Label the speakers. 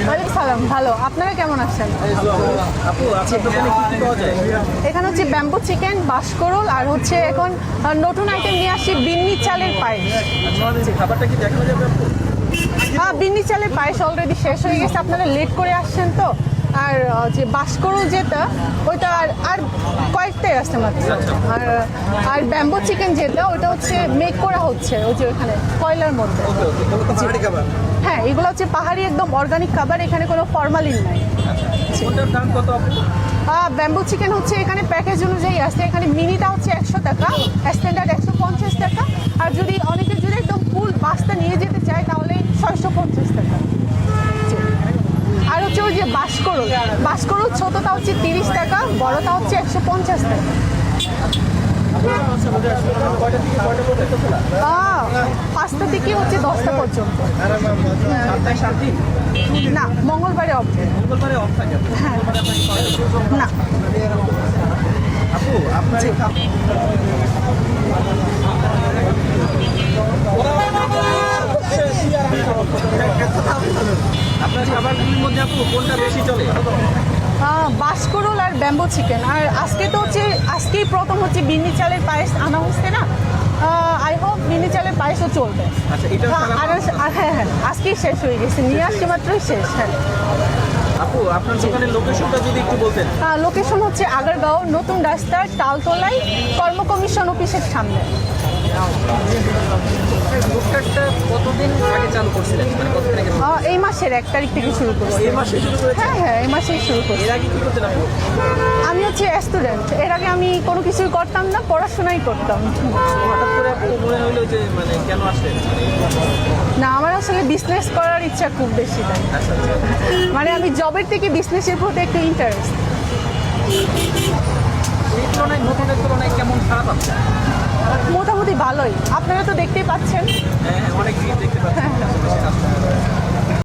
Speaker 1: ওয়ালাইকুম সালাম, ভালো। আপনারা কেমন আছেন? এখানে হচ্ছে ব্যাম্বু চিকেন, বাঁশকরুল, আর হচ্ছে এখন নতুন আইটেম নিয়ে আসছি বিন্নি চালের পায়েস। বিন্নি চালের পায়েস অলরেডি শেষ হয়ে গেছে, আপনারা লেট করে আসছেন তো। আর যে বাঁশকরুল যেটা ওইটা আর কয়েকটাই আসছে মাত্র। আর ব্যাম্বু চিকেন যেটা ওইটা হচ্ছে মেক করা হচ্ছে ওই যে ওইখানে কয়লার মধ্যে। হ্যাঁ, এগুলো হচ্ছে পাহাড়ি একদম অর্গানিক খাবার, এখানে কোনো ফরমালিন নাই। ব্যাম্বু চিকেন হচ্ছে এখানে প্যাকেজ অনুযায়ী আসছে। এখানে মিনিটা হচ্ছে 100 টাকা, স্ট্যান্ডার্ড 150 টাকা, আর যদি অনেকে যদি একদম ফুল পাস্তা নিয়ে যেতে চায় তাহলে 650 টাকা। আর হচ্ছে ওই যে বাঁশকরুল ছোটটা হচ্ছে 30 টাকা, বড়টা হচ্ছে 150 টাকা। 5টা থেকে হচ্ছে 10টা পর্যন্ত। না, মঙ্গলবারে অফ। হ্যাঁ, না।
Speaker 2: আপনার খাবারগুলির মধ্যে আপু কোনটা বেশি চলে?
Speaker 1: বাঁশকরুল আর ব্যাম্বু চিকেন। আর আজকে তো হচ্ছে আজকেই প্রথম হচ্ছে বিন্নি চালের পায়েস আনা হচ্ছে না, আই হোপ বিন্নি চালের পায়েসও চলবে। হ্যাঁ, আজকেই শেষ হয়ে গেছে, নিয়ে আসছে মাত্রই শেষ। হ্যাঁ
Speaker 2: আপু, আপনার দোকানের লোকেশনটা যদি একটু বলতেন।
Speaker 1: লোকেশন হচ্ছে আগারগাঁও নতুন রাস্তার তালতলায়, কর্ম কমিশন অফিসের সামনে।
Speaker 2: কতদিন আগে চালু করছিলেন? মানে কতদিন আগে?
Speaker 1: এই মাসের 1 তারিখ থেকে শুরু করছি।
Speaker 2: এই মাসে শুরু করেছেন?
Speaker 1: হ্যাঁ, এই মাসেই শুরু করছি।
Speaker 2: এর আগে কি করতেন আপু?
Speaker 1: আমি হচ্ছে স্টুডেন্ট, এর আগে আমি কোনো কিছুই করতাম না, পড়াশোনাই করতাম।
Speaker 2: হঠাৎ করে আপু মনে হলো যে মানে কেন আসলেন?
Speaker 1: না, আমার আসলে বিজনেস করার ইচ্ছা খুব বেশি, তাই মানে আমি জবের থেকে বিজনেসের প্রতি একটু ইন্টারেস্ট।
Speaker 2: এই তুলনায় নতুনের তুলনায় কেমন খারাপ আছে?
Speaker 1: মোটামুটি ভালোই, আপনারা তো দেখতেই পাচ্ছেন।
Speaker 2: হ্যাঁ, অনেক ভিড় দেখতে পাচ্ছি।